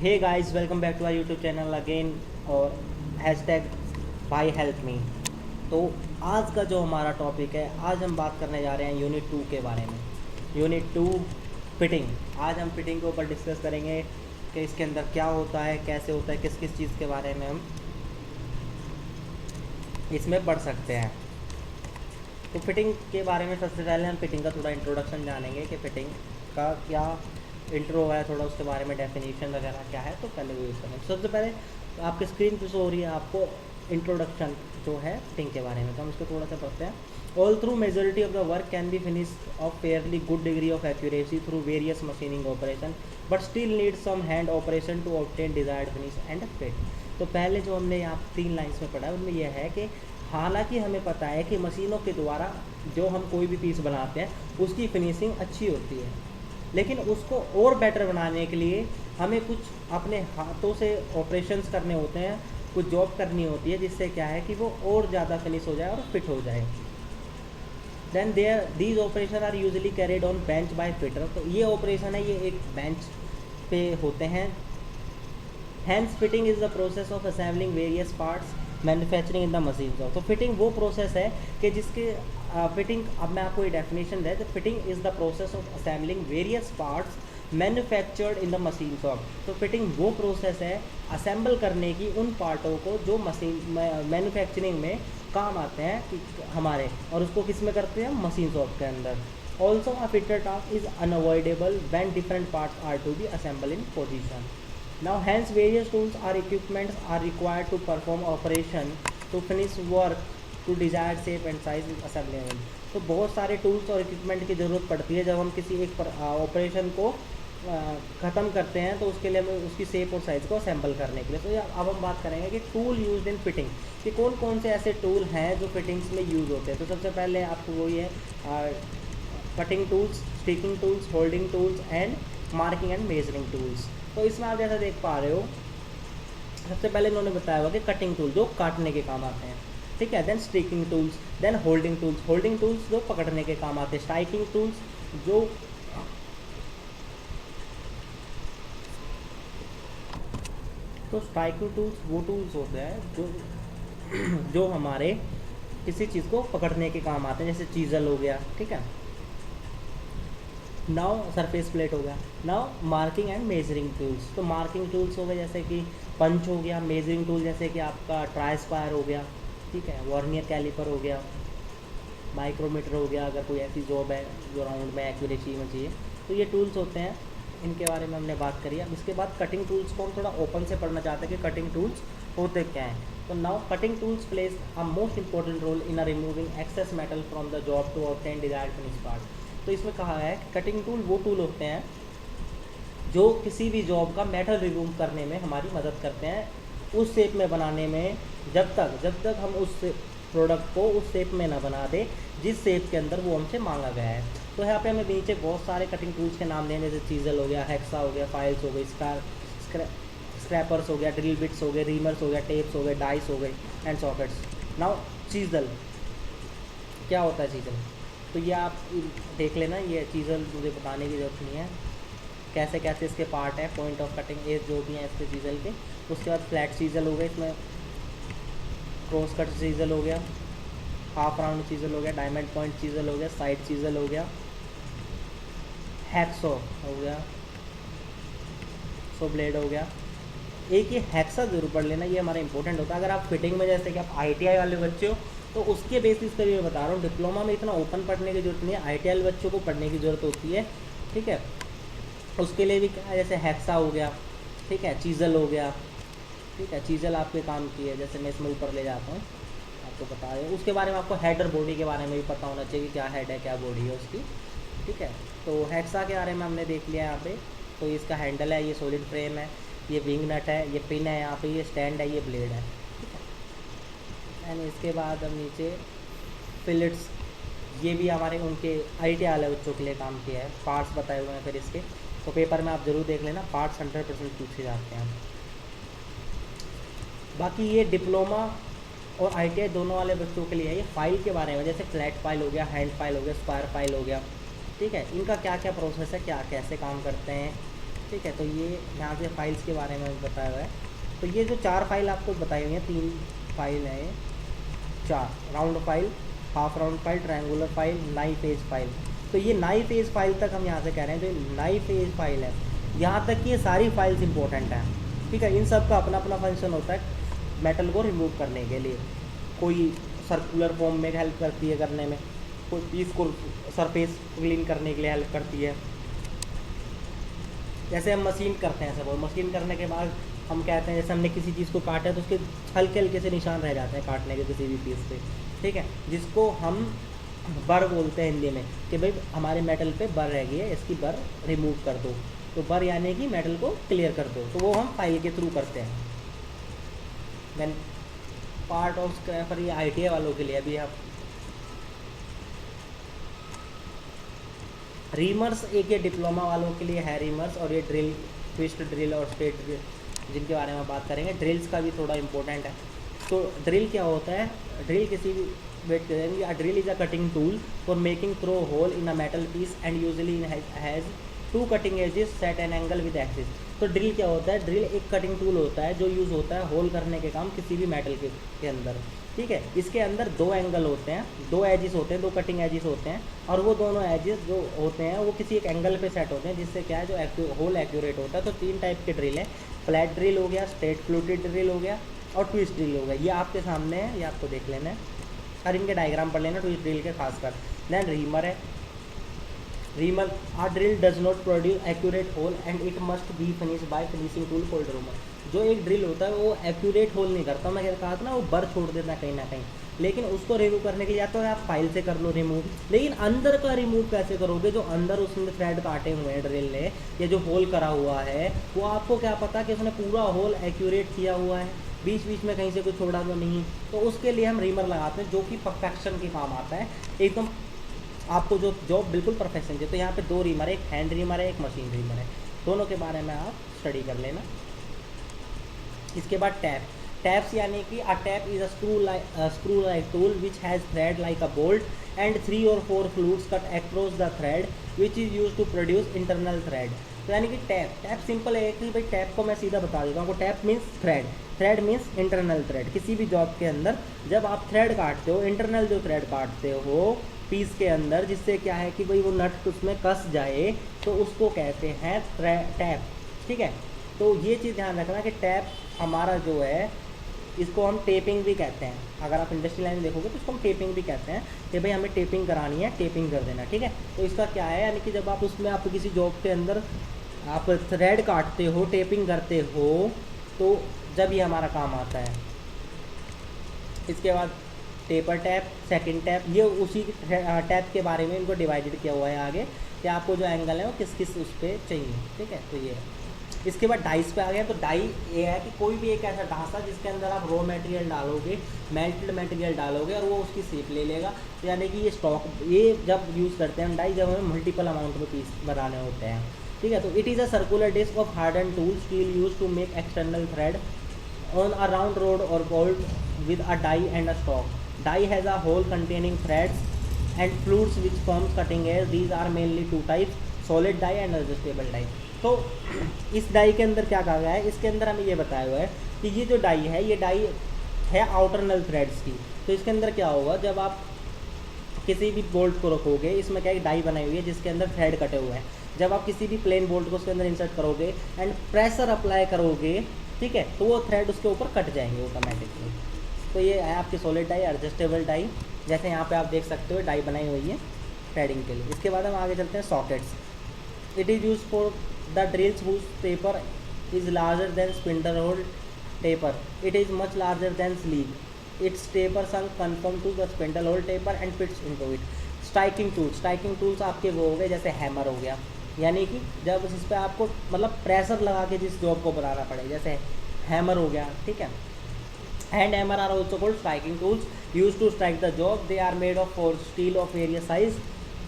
Hey guys, welcome back to our YouTube channel again और hashtag भाई help me. तो आज का जो हमारा टॉपिक है, आज हम बात करने जा रहे हैं यूनिट 2 के बारे में। Unit 2 fitting. आज हम फिटिंग के ऊपर डिस्कस करेंगे कि इसके अंदर क्या होता है, कैसे होता है, किस किस चीज़ के बारे में हम इसमें पढ़ सकते हैं। तो फिटिंग के बारे में सबसे पहले हम फिटिंग का थोड़ा इंट्रोडक्शन जानेंगे कि फिटिंग का क्या इंट्रो है, थोड़ा उसके बारे में डेफिनेशन वगैरह क्या है। तो पहले वो यूज़ करेंगे। सबसे पहले आपके स्क्रीन पे शो हो रही है आपको इंट्रोडक्शन जो है फिटिंग के बारे में, तो हम उसको थोड़ा सा पढ़ते हैं। All through majority of the work can be finish off fairly good degree of accuracy through various machining operation but still need some hand operation to obtain desired finish and fit. तो पहले जो हमने यहाँ 3 lines में पढ़ा है उनमें यह है कि हालांकि हमें पता है कि मशीनों के द्वारा जो हम कोई भी पीस बनाते हैं उसकी फिनिशिंग अच्छी होती है, लेकिन उसको और बेटर बनाने के लिए हमें कुछ अपने हाथों से ऑपरेशंस करने होते हैं, कुछ जॉब करनी होती है जिससे क्या है कि वो और ज़्यादा फिनिश हो जाए और फिट हो जाए। Then these operation are usually carried on bench by fitter. तो ये ऑपरेशन है, ये एक बेंच पे होते हैं। Hands fitting is the process of assembling various parts manufacturing in the machine. तो फिटिंग वो प्रोसेस है कि जिसके फिटिंग, अब मैं आपको ये डेफिनेशन दे, तो fitting is the process of assembling various parts manufactured in the machine shop. तो फिटिंग वो प्रोसेस है असेंबल करने की उन पार्टों को जो मशीन मैन्युफैक्चरिंग में काम आते हैं कि हमारे, और उसको किस में करते हैं, मशीन शॉप के अंदर। Also a fitter task is unavoidable when different parts are to be assemble in position. Now hence various tools or equipments are required to perform operation to finish work to desired shape and size assembly line। तो बहुत सारे tools और equipment की ज़रूरत पड़ती है जब हम किसी एक ऑपरेशन को ख़त्म करते हैं, तो उसके लिए हमें उसकी शेप और साइज़ को असेंबल करने के लिए। तो अब हम बात करेंगे कि टूल यूज इन फिटिंग, कि कौन कौन से ऐसे टूल हैं जो फिटिंग्स में यूज़ होते हैं। तो सबसे पहले आपको वही है cutting tools, sticking tools, holding tools and marking and measuring tools. तो इसमें आप जैसा देख पा रहे हो, सबसे पहले इन्होंने बताया हुआ कि कटिंग टूल जो काटने के काम आते हैं, ठीक है। Then sticking tools, then holding tools, holding tools जो पकड़ने के काम आते हैं, स्ट्राइकिंग टूल्स जो तो स्ट्राइकिंग टूल्स वो टूल्स होते हैं जो जो हमारे किसी चीज़ को पकड़ने के काम आते हैं, जैसे चीज़ल हो गया, ठीक है। नाउ सरफेस प्लेट हो गया। Now marking and measuring tools, तो मार्किंग टूल्स हो गए जैसे कि पंच हो गया। मेजरिंग टूल जैसे कि आपका ट्राई स्क्वायर हो गया, ठीक है। वर्नियर कैलिपर हो गया, माइक्रोमीटर हो गया, अगर कोई ऐसी जॉब है जो राउंड में एक्यूरेसी में चाहिए, तो ये टूल्स होते हैं। इनके बारे में हमने बात करी। अब इसके बाद कटिंग टूल्स को हम थोड़ा ओपन से पढ़ना चाहते हैं कि कटिंग टूल्स होते क्या हैं। तो now cutting tools place a most important role in removing excess metal from the job to obtain desired finish part. तो इसमें कहा है कि कटिंग टूल वो टूल होते हैं जो किसी भी जॉब का मेटल रिमूव करने में हमारी मदद करते हैं, उस शेप में बनाने में, जब तक हम उस प्रोडक्ट को उस शेप में ना बना दे जिस शेप के अंदर वो हमसे मांगा गया है। तो यहाँ पे हमें नीचे बहुत सारे कटिंग टूल्स के नाम दें, जैसे चीज़ल हो गया, हेक्सा हो गया, फाइल्स हो गई, स्क्रैपर्स हो गया, ड्रिल बिट्स हो गए, रीमर्स हो गया, टेप्स हो गए, डाइस हो गए एंड सॉकेट्स। नाउ चीज़ल क्या होता है? चीज़ल तो ये आप देख लेना, ये चीज़ल मुझे बताने की ज़रूरत नहीं है कैसे कैसे इसके पार्ट है, पॉइंट ऑफ कटिंग एज जो भी हैं इसके चीज़ल के। उसके बाद फ्लैट चीज़ल हो गए, इसमें क्रॉस कट चीज़ल हो गया, हाफ राउंड चीज़ल हो गया, डायमंड पॉइंट चीज़ल हो गया, साइड चीज़ल हो गया, हैक्सो हो गया, सो ब्लेड हो गया। एक ये हैक्सा ज़रूर पढ़ लेना, ये हमारा इंपॉर्टेंट होता है। अगर आप फिटिंग में, जैसे कि आप ITI वाले बच्चे हो, तो उसके बेसिस पर मैं बता रहा हूँ, डिप्लोमा में इतना ओपन पढ़ने की ज़रूरत नहीं है, ITI वाले बच्चों को पढ़ने की ज़रूरत होती है, ठीक है। उसके लिए भी क्या है, जैसे हैक्सा हो गया, ठीक है, चीज़ल हो गया, ठीक है। चीज़ल आपके काम की है, जैसे मैं इसमें ऊपर ले जाता हूँ, आपको बता रहे उसके बारे में। आपको हेड और बॉडी के बारे में भी पता होना चाहिए कि क्या हेड है क्या बॉडी है उसकी, ठीक है। तो हैक्सा के बारे में हमने देख लिया यहाँ पे। तो इसका हैंडल है, ये सॉलिड फ्रेम है, ये विंग नट है, ये पिन है यहाँ पे, ये स्टैंड है, ये ब्लेड है, ठीक है। एंड इसके बाद हम नीचे फिलेट्स, ये भी हमारे उनके ITI वाले बच्चों के लिए काम किया है, पार्ट्स बताए हुए हैं फिर इसके। तो पेपर में आप ज़रूर देख लेना, पार्ट्स 100% पूछे जाते हैं। बाकी ये डिप्लोमा और ITI दोनों वाले बच्चों के लिए है। ये फाइल के बारे में, जैसे फ्लैट फाइल हो गया, हैंड फाइल हो गया, स्क्वायर फाइल हो गया, ठीक है। इनका क्या क्या प्रोसेस है, क्या कैसे काम करते हैं, ठीक है। तो ये यहाँ से फाइल्स के बारे में बताया हुआ है। तो ये जो 4 फाइल आपको बताई हुई हैं, 3 फाइल है ये, 4 round file, half round file, triangular file, नाई फेज फाइल। तो ये नाई फेज फाइल तक हम यहाँ से कह रहे हैं, जो नाई फेज फाइल है यहाँ तक की ये सारी फाइल्स इंपॉर्टेंट हैं, ठीक है। इन सब का अपना अपना फंक्शन होता है मेटल को रिमूव करने के लिए। कोई सर्कुलर फॉर्म में हेल्प करती है करने में, कोई पीस को सरफेस क्लीन करने के लिए हेल्प करती है। जैसे हम मशीन करते हैं, सब मशीन करने के बाद हम कहते हैं जैसे हमने किसी चीज़ को काटा है तो उसके हल्के हल्के से निशान रह जाते हैं काटने के किसी भी पीस पे, ठीक है, जिसको हम बर बोलते हैं हिंदी में, कि भाई हमारे मेटल पे बर रह गई है, इसकी बर रिमूव कर दो। तो बर यानी कि मेटल को क्लियर कर दो, तो वो हम फाइल के थ्रू करते हैं। देन पार्ट ऑफ स्क्रैपर, ये ITA वालों के लिए अभी आप रीमर्स, एक ये डिप्लोमा वालों के लिए है रीमर्स, और ये ड्रिल, ट्विस्ट ड्रिल और स्ट्रेट ड्रिल जिनके बारे में बात करेंगे। ड्रिल्स का भी थोड़ा इंपॉर्टेंट है। तो ड्रिल क्या होता है, ड्रिल किसी भी वेट करेंगे, a drill is a cutting tool for making through hole in a metal piece and usually has 2 cutting edges set an angle with axis. तो ड्रिल क्या होता है, ड्रिल एक कटिंग टूल होता है जो यूज़ होता है होल करने के काम किसी भी मेटल के अंदर, ठीक है। इसके अंदर 2 एंगल होते हैं, 2 एजिस होते हैं, 2 कटिंग एजिस होते हैं, और वो दोनों एजिस जो होते हैं वो किसी एक एंगल पे सेट होते हैं, जिससे क्या है जो होल एक्यूरेट होता है। तो 3 टाइप के ड्रिल है, फ्लैट ड्रिल हो गया, स्ट्रेट फ्लूटेड ड्रिल हो गया, और ट्विस्ट ड्रिल हो गया। ये आपके सामने है, ये आपको देख लेना है और इनके डायग्राम पढ़ लेना ट्विस्ट ड्रिल के खासकर। देन रीमर है, reamer, a drill does not produce accurate hole and it must be finish by finishing tool called reamer. जो एक ड्रिल होता है वो एक्यूरेट होल नहीं करता, मैं कहा था ना, वो बर छोड़ देता है कहीं ना कहीं, लेकिन उसको रिमूव करने के लिए या तो आप फाइल से कर लो रिमूव, लेकिन अंदर का रिमूव कैसे करोगे, जो अंदर उसने थ्रेड काटे हुए हैं ड्रिल ने, या जो होल करा हुआ है, वो आपको क्या पता कि उसने पूरा होल एक्यूरेट किया हुआ है, बीच बीच में कहीं से कुछ छोड़ा तो नहीं। तो उसके लिए हम रीमर लगाते हैं, जो कि परफेक्शन के काम आता है, एकदम आपको जो जॉब बिल्कुल परफेक्शन चाहिए। तो यहाँ पे 2 रीमर है, एक हैंड रीमर है, एक मशीन रीमर है, दोनों के बारे में आप स्टडी कर लेना। इसके बाद टैप, टैप्स यानी कि a tap is a screw like tool which has thread like a bolt and 3 or 4 flutes cut across the thread which is use to produce internal thread. तो यानी कि टैप सिंपल है कि भाई tap को मैं सीधा बता देता हूँ, tap means thread, thread means internal thread. किसी भी जॉब के अंदर जब आप थ्रेड काटते हो, इंटरनल जो थ्रेड काटते हो पीस के अंदर, जिससे क्या है कि भाई वो नट उसमें कस जाए, तो उसको कहते हैं टैप, ठीक है। तो ये चीज़ ध्यान रखना कि टैप हमारा जो है, इसको हम टेपिंग भी कहते हैं। अगर आप इंडस्ट्री लाइन देखोगे तो इसको हम टेपिंग भी कहते हैं कि भाई हमें टेपिंग करानी है, टेपिंग कर देना, ठीक है। तो इसका क्या है, यानी कि जब आप उसमें आप किसी जॉब के अंदर आप थ्रेड काटते हो, टेपिंग करते हो, तो जब ये हमारा काम आता है। इसके बाद टेपर टैप, सेकंड टैप, ये उसी टैप के बारे में इनको डिवाइडेड किया हुआ है आगे, कि आपको जो एंगल है वो किस किस उस पर चाहिए, ठीक है। तो ये है। इसके बाद डाइस पे आ गया। तो डाई ये है कि कोई भी एक ऐसा ढांचा जिसके अंदर आप रॉ मटेरियल डालोगे, मेल्टेड मटेरियल डालोगे, और वो उसकी शेप ले लेगा। तो यानी कि ये स्टॉक, ये जब यूज़ करते हैं डाई, जब हमें मल्टीपल अमाउंट में पीस बनाने होते हैं, ठीक है। तो it is a circular disk of harden tool steel use to make external thread on a round rod और bolt with a die and a stock. Die has a hole containing threads and fluids which forms cutting edge. These are mainly 2 types, solid die and adjustable die. तो इस die के अंदर क्या कहा गया है, इसके अंदर हमें ये बताया हुआ है कि ये जो डाई है, ये डाई है आउटरनल थ्रेड्स की। तो इसके अंदर क्या होगा, जब आप किसी भी बोल्ट को रखोगे, इसमें क्या एक डाई बनाई हुई है जिसके अंदर थ्रेड कटे हुए हैं, जब आप किसी भी प्लेन बोल्ट को उसके अंदर इंसर्ट करोगे एंड प्रेशर अप्लाई करोगे, ठीक है, तो वो थ्रेड उसके ऊपर कट जाएंगे ऑटोमेटिकली। तो ये है आपकी सॉलिड डाई, एडजस्टेबल डाई, जैसे यहाँ पे आप देख सकते हो डाई बनाई हुई है थ्रेडिंग के लिए। इसके बाद हम आगे चलते हैं sockets. It is use for the drills whose taper is larger than spindle hole taper. It is much larger than sleeve. Its taper shank confirm to the spindle hole taper and fits into it. Striking tools, striking tools आपके वो हो गए जैसे hammer हो गया, यानी कि जब इस पर आपको मतलब प्रेशर लगा के जिस जॉब को बनाना पड़े, जैसे हैमर हो गया, ठीक है। Hand hammer are also called striking tools use to strike the job. They are made of for steel of various size,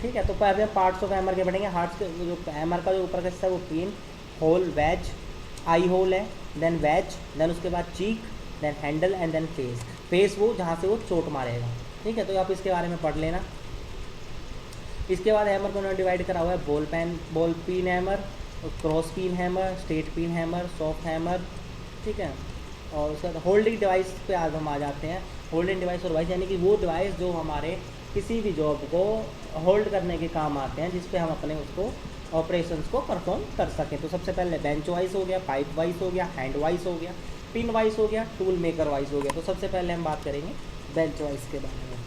ठीक है। तो पहले पार्ट्स ऑफ हैमर के बढ़ेंगे। हार्ट्स के जो हैमर का जो ऊपर का हिस्सा है वो pin, hole, wedge, eye hole है, देन वेज, देन उसके बाद cheek, then handle and then face. Face वो जहाँ से वो चोट मारेगा, ठीक है। तो आप इसके बारे में पढ़ लेना। इसके बाद हैमर को उन्होंने डिवाइड करा हुआ है ball peen, ball pin hammer, cross pin hammer, straight pin hammer, soft hammer, ठीक है। और उसके बाद होल्डिंग डिवाइस पे आज हम आ जाते हैं। होल्डिंग डिवाइस और वाइस यानी कि वो डिवाइस जो हमारे किसी भी जॉब को होल्ड करने के काम आते हैं, जिस पे हम अपने उसको ऑपरेशंस को परफॉर्म कर सकें। तो सबसे पहले बेंच वाइस हो गया, पाइप वाइस हो गया, हैंड वाइस हो गया, पिन वाइस हो गया, टूल मेकर वाइस हो गया। तो सबसे पहले हम बात करेंगे बेंच वाइस के बारे में।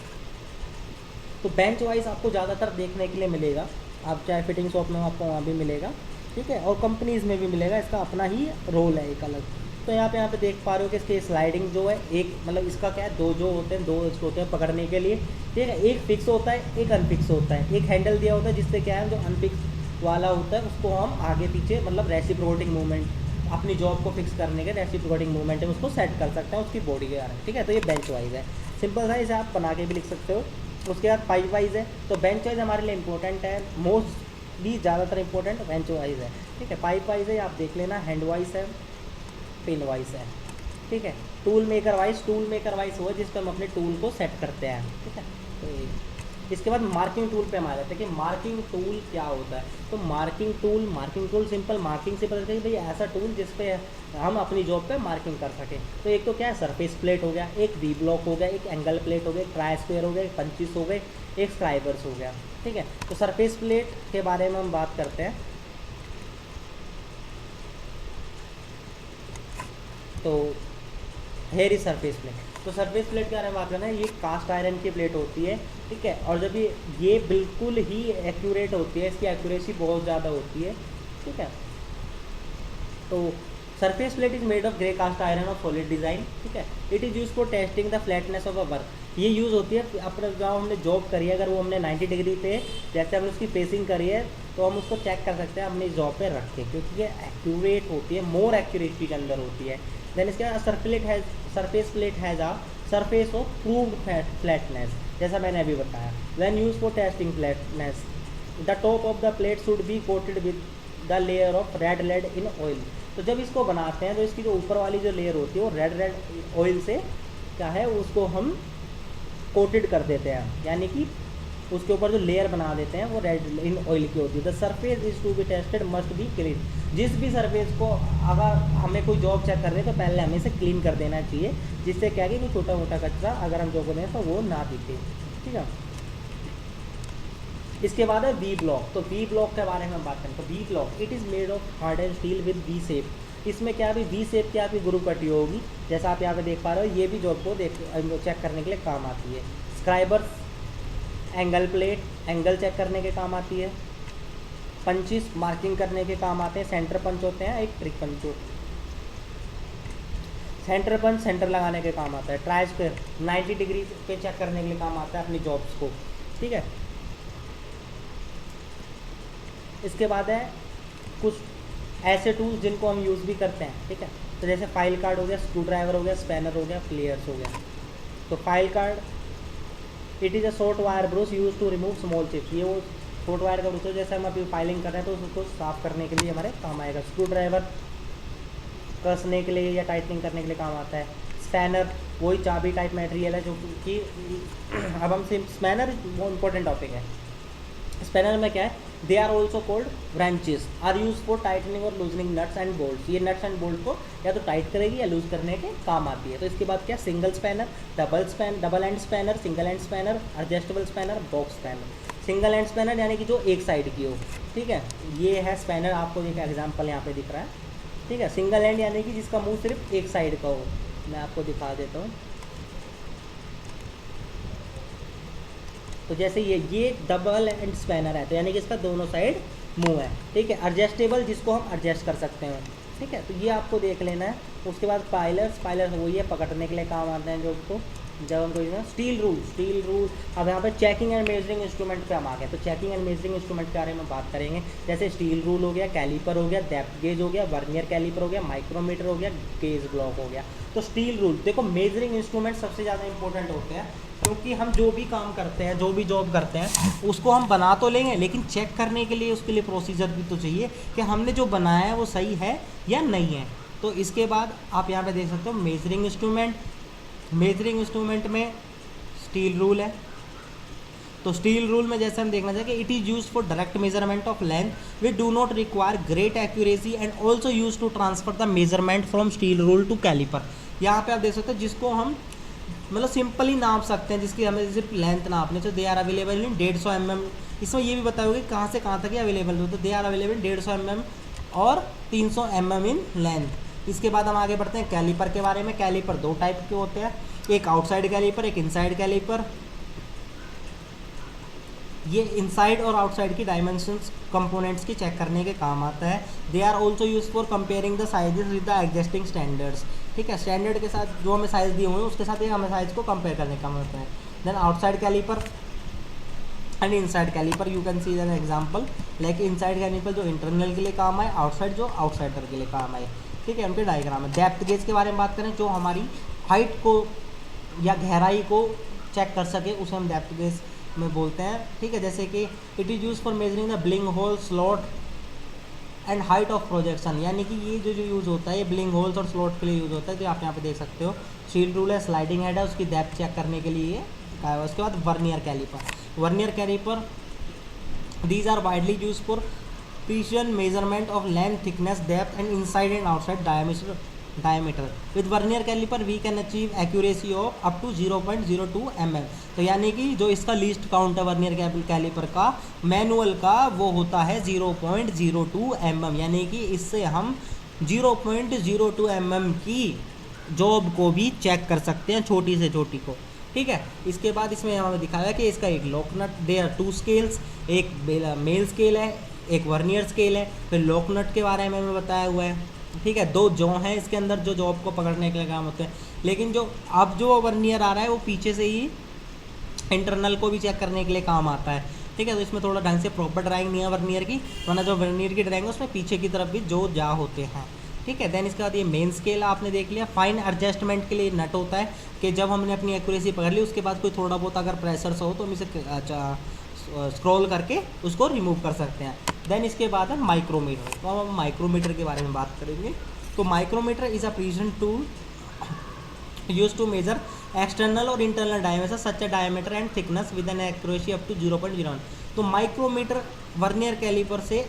तो बेंच वाइस आपको ज़्यादातर देखने के लिए मिलेगा, आप चाहे फिटिंग शॉप में हो आपको वहाँ भी मिलेगा, ठीक है, और कंपनीज़ में भी मिलेगा। इसका अपना ही रोल है एक अलग। तो यहाँ पे देख पा रहे हो कि इसकी स्लाइडिंग जो है, एक मतलब इसका क्या है, दो जो होते हैं, दो इसको होते हैं पकड़ने के लिए, ठीक है। एक फिक्स होता है, एक अनफिक्स होता है। एक हैंडल दिया होता है जिससे क्या है, जो अनफिक्स वाला होता है उसको हम आगे पीछे मतलब रेसिप्रोकेटिंग मूवमेंट, अपनी जॉब को फिक्स करने के रेसिप्रोकेटिंग मूवमेंट है उसको सेट कर सकते हैं उसकी बॉडी के कारण, ठीक है। तो ये बेंच वाइज है, सिंपल सा, इसे आप बना के भी लिख सकते हो। उसके बाद पाइप वाइज है। तो बेंच वाइज हमारे लिए इंपॉर्टेंट है, मोस्टली ज़्यादातर इंपॉर्टेंट बेंच वाइज है, ठीक है। पाइप वाइज है, आप देख लेना, हैंड वाइज है, पिन वाइज है, ठीक है। टूल मेकर वाइज हुआ जिस पर हम अपने टूल को सेट करते हैं, ठीक है। तो इसके बाद मार्किंग टूल पे हम आ जाते हैं कि मार्किंग टूल क्या होता है। तो मार्किंग टूल सिंपल मार्किंग से पता चलता है कि भाई ऐसा टूल जिस पे हम अपनी जॉब पे मार्किंग कर सकें। तो एक तो क्या है, सरफेस प्लेट हो गया, एक वी ब्लॉक हो गया, एक एंगल प्लेट हो गया, एक ट्राई स्क्वायर हो गया, एक पंचिस हो गए, एक स्क्राइबर्स हो गया, ठीक है। तो सरफेस प्लेट के बारे में हम बात करते हैं। तो हेयर इज सरफेस प्लेट। तो सरफेस प्लेट के बारे में बात करना है, ये कास्ट आयरन की प्लेट होती है, ठीक है। और जब ये बिल्कुल ही एक्यूरेट होती है, इसकी एक्यूरेसी बहुत ज़्यादा होती है, ठीक है। तो surface plate is made of grey cast iron of solid design, ठीक है। It is use for testing the flatness of a work. ये यूज़ होती है अपने जहाँ हमने जॉब करी है, अगर वो हमने 90 डिग्री पे जैसे हमने उसकी फेसिंग करी है तो हम उसको चेक कर सकते हैं अपनी जॉब पे रख के, क्योंकि ये एक्यूरेट होती है, मोर एक्यूरेसी के अंदर होती है। देन इसके बाद surface plate has a surface of proved flatness, जैसा मैंने अभी बताया। When use for testing flatness the top of the plate should be coated with the layer of red lead in oil. तो जब इसको बनाते हैं तो इसकी जो ऊपर वाली जो लेयर होती है वो रेड ऑयल से क्या है, उसको हम कोटेड कर देते हैं, यानी कि उसके ऊपर जो लेयर बना देते हैं वो रेड इन ऑयल की होती है। The surface is to be tested must be clean. जिस भी सरफेस को अगर हमें कोई जॉब चेक कर रहे हैं तो पहले हमें इसे क्लीन कर देना चाहिए, जिससे क्या कि कोई छोटा मोटा कचरा अगर हम जॉब करें तो वो ना दिखे, ठीक है। इसके बाद है वी ब्लॉक। तो वी ब्लॉक के बारे में हम बात करें तो V block it is made of hard and steel with V shape. इसमें क्या भी वी शेप की आपकी ग्रुप कटी होगी, जैसा आप यहाँ पे देख पा रहे हो, ये भी जॉब को चेक करने के लिए काम आती है। Scribers angle plate angle check करने के काम आती है। पंचिस मार्किंग करने के काम आते हैं, सेंटर पंच होते हैं, एक ट्रिक पंच होता है। सेंटर पंच सेंटर लगाने के काम आता है। ट्राई स्क्वायर 90 डिग्री पे चेक करने के लिए काम आता है अपनी जॉब्स को, ठीक है। इसके बाद है कुछ ऐसे टूल्स जिनको हम यूज़ भी करते हैं, ठीक है। तो जैसे फाइल कार्ड हो गया, स्क्रू ड्राइवर हो गया, स्पैनर हो गया, प्लेयर्स हो गया। तो file card it is a short wire brush use to remove small chips. ये वो शॉर्ट वायर का ब्रश है, जैसे हम अभी फाइलिंग कर रहे हैं तो उसको साफ करने के लिए हमारे काम आएगा। स्क्रू ड्राइवर कसने के लिए या टाइटनिंग करने के लिए काम आता है। स्पैनर वही चाबी टाइप मटेरियल है जो कि अब हम स्पैनर वो इम्पोर्टेंट टॉपिक है। स्पैनर में क्या है, they are also called branches are use for tightening और लूजनिंग नट्स एंड बोल्ट्स। ये नट्स एंड बोल्ट को या तो टाइट करेगी या लूज करने के काम आती है। तो इसके बाद क्या, single spanner, double end spanner, single end spanner, adjustable spanner, box spanner. Single end spanner यानी कि जो एक साइड की हो, ठीक है। ये है स्पैनर, आपको एक एग्जाम्पल यहाँ पे दिख रहा है, ठीक है। सिंगल एंड यानी कि जिसका मुंह सिर्फ एक साइड का हो। मैं आपको दिखा देता हूँ। तो जैसे ये डबल एंड स्पैनर है, तो यानी कि इसका दोनों साइड मुंह है, ठीक है। एडजस्टेबल जिसको हम एडजस्ट कर सकते हैं, ठीक है। तो ये आपको देख लेना है। उसके बाद पाइलर वही है, पकड़ने के लिए काम आते हैं जो उसको जब हम कोई स्टील रूल। अब यहाँ पे चेकिंग एंड मेजरिंग इंस्ट्रूमेंट पे हम आ गए। तो चेकिंग एंड मेजरिंग इंस्ट्रूमेंट के बारे में बात करेंगे। जैसे स्टील रूल हो गया, कैलीपर हो गया, डेप्थ गेज हो गया, वर्नियर कैलीपर हो गया, माइक्रोमीटर हो गया, गेज ब्लॉक हो गया। तो स्टील रूल देखो, मेजरिंग इंस्ट्रूमेंट सबसे ज़्यादा इंपॉर्टेंट होते हैं, क्योंकि हम जो भी काम करते हैं, जो भी जॉब करते हैं, उसको हम बना तो लेंगे लेकिन चेक करने के लिए उसके लिए प्रोसीजर भी तो चाहिए कि हमने जो बनाया है वो सही है या नहीं है। तो इसके बाद आप यहाँ पे देख सकते हो मेजरिंग इंस्ट्रूमेंट में स्टील रूल है, तो स्टील रूल में जैसे हम देखना चाहिए कि it is use for direct measurement of length we do not require great accuracy and also use to transfer the measurement from steel rule to caliper. यहाँ पे आप देख सकते हैं जिसको हम मतलब सिंपली नाप सकते हैं, जिसकी हमें सिर्फ लेंथ नापने, तो they are available in 150 mm। इसमें ये भी बताओगे कहाँ से कहाँ तक ये अवेलेबल हो, तो दे आर अवेलेबल 150 mm और 300 mm इन लेंथ। इसके बाद हम आगे बढ़ते हैं कैलिपर के बारे में। कैलिपर दो टाइप के होते हैं, एक आउटसाइड कैलिपर, एक इनसाइड कैलिपर। ये इनसाइड और आउटसाइड की डायमेंशंस कंपोनेंट्स की चेक करने के काम आता है। They are also use for comparing the sizes with the existing standards. ठीक है, स्टैंडर्ड के साथ जो हमें साइज़ दिए हुए हैं उसके साथ एक हमें साइज़ को कंपेयर करने का काम होता है। Then outside caliper and inside caliper, you can see an example like inside caliper जो इंटरनल के लिए काम आए, आउटसाइड जो आउटसाइडर के लिए काम आए। ठीक है, उनके डायग्राम है। डेप्थ गेज के बारे में बात करें, जो हमारी हाइट को या गहराई को चेक कर सके, उसे हम डेप्थ गेज में बोलते हैं। ठीक है, जैसे कि it is use for measuring the blind hole, slot and height of projection, यानी कि ये जो यूज़ होता है ये ब्लिंग होल्स और स्लॉट के लिए यूज़ होता है। तो आप यहाँ पे देख सकते हो स्टील रूल है, स्लाइडिंग हेड है, उसकी डेप्थ चेक करने के लिए ये का है। उसके बाद vernier caliper. Vernier caliper these are widely use for precision measurement of length, thickness, depth and inside and outside diameter. With vernier caliper we can achieve accuracy of up to 0.02 mm। तो यानी कि जो इसका least count है vernier caliper का manual का, वो होता है 0.02 mm, यानी कि इससे हम 0.02 mm की जॉब को भी चेक कर सकते हैं, छोटी से छोटी को। ठीक है, इसके बाद इसमें हमें दिखाया कि इसका एक लॉकनट, दे आर 2 स्केल्स, एक मेल स्केल है, एक वर्नियर स्केल है। फिर लॉकनट के बारे में हमें बताया हुआ है। ठीक है, 2 जॉ हैं इसके अंदर जो जॉब को पकड़ने के लिए काम होते हैं, लेकिन जो अब जो वर्नियर आ रहा है वो पीछे से ही इंटरनल को भी चेक करने के लिए काम आता है। ठीक है, तो इसमें थोड़ा ढंग से प्रॉपर ड्राइंग नहीं है वर्नियर की, वरना जो वर्नियर की ड्राइंग है उसमें पीछे की तरफ भी जो जा होते हैं। ठीक है, देन इसके बाद ये मेन स्केल आपने देख लिया। फाइन एडजस्टमेंट के लिए नट होता है कि जब हमने अपनी एक्यूरेसी पकड़ ली उसके बाद कोई थोड़ा बहुत अगर प्रेशर से हो तो हम इसे स्क्रॉल करके उसको रिमूव कर सकते हैं। देन इसके बाद है माइक्रोमीटर। तो अब हम माइक्रोमीटर के बारे में बात करेंगे। तो micrometer is a precision tool use to measure external और internal dimension such a diameter and thickness with an accuracy up to 0.01। तो माइक्रोमीटर वर्नियर कैलिपर से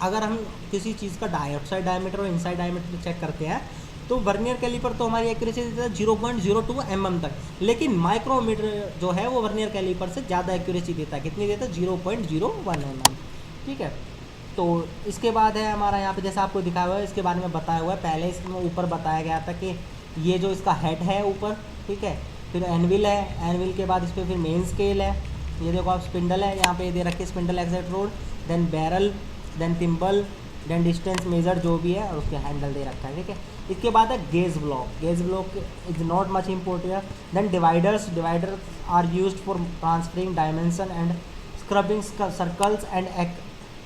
अगर हम किसी चीज़ का आउटसाइड डायमीटर और इनसाइड डायमीटर चेक करते हैं तो वर्नियर कैलिपर तो हमारी एक्यूरेसी देता है 0.02 mm तक, लेकिन माइक्रोमीटर जो है वो वर्नियर कैलिपर से ज़्यादा एक्यूरेसी देता है। कितनी देता है? 0.01 mm। ठीक है, तो इसके बाद है हमारा यहाँ पे जैसा आपको दिखाया हुआ है, इसके बारे में बताया हुआ है। पहले इसमें ऊपर बताया गया था कि ये जो इसका हेड है ऊपर, ठीक है, फिर एनविल है, एनविल के बाद इस पर फिर मेन स्केल है, ये देखो आप स्पिंडल है, यहाँ पे दे रखे spindle exact rod, then barrel, then thimble, then distance measure जो भी है और उसके हैंडल दे रखा है। ठीक है, इसके बाद है gauge block. Gauge block is not much important. Then dividers, dividers are used for transferring dimension and scrubbing circles and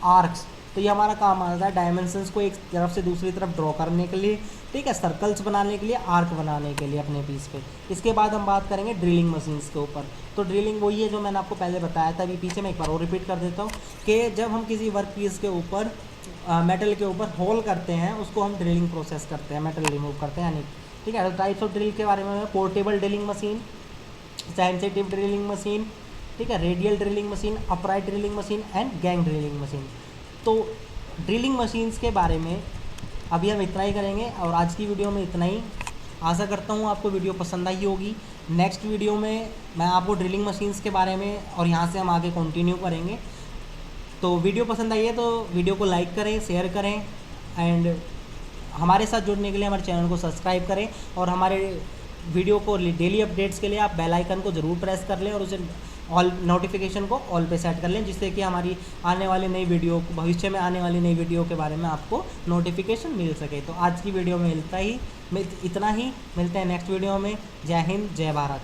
arcs. तो ये हमारा काम आता है डायमेंशंस को एक तरफ से दूसरी तरफ ड्रॉ करने के लिए, ठीक है, सर्कल्स बनाने के लिए, आर्क बनाने के लिए अपने पीस पे। इसके बाद हम बात करेंगे ड्रिलिंग मशीन्स के ऊपर। तो ड्रिलिंग वही है जो मैंने आपको पहले बताया था, अभी पीछे मैं एक बार और रिपीट कर देता हूँ कि जब हम किसी वर्क पीस के ऊपर मेटल के ऊपर होल करते हैं उसको हम ड्रिलिंग प्रोसेस करते हैं, मेटल रिमूव करते हैं यानी। ठीक है, टाइप्स ऑफ ड्रिल के बारे में portable drilling machine, sensitive drilling machine, ठीक है, radial drilling machine, upright drilling machine and gang drilling machine. तो ड्रिलिंग मशीन्स के बारे में अभी हम इतना ही करेंगे और आज की वीडियो में इतना ही। आशा करता हूँ आपको वीडियो पसंद आई होगी। नेक्स्ट वीडियो में मैं आपको ड्रिलिंग मशीन्स के बारे में और यहाँ से हम आगे कंटिन्यू करेंगे। तो वीडियो पसंद आई है तो वीडियो को लाइक करें, शेयर करें एंड हमारे साथ जुड़ने के लिए हमारे चैनल को सब्सक्राइब करें और हमारे वीडियो को डेली अपडेट्स के लिए आप बेल आइकन को ज़रूर प्रेस कर लें और उसे ऑल नोटिफिकेशन को ऑल पे सेट कर लें, जिससे कि हमारी आने वाली नई वीडियो, भविष्य में आने वाली नई वीडियो के बारे में आपको नोटिफिकेशन मिल सके। तो आज की वीडियो में इतना ही मिलते हैं नेक्स्ट वीडियो में। जय हिंद, जय भारत।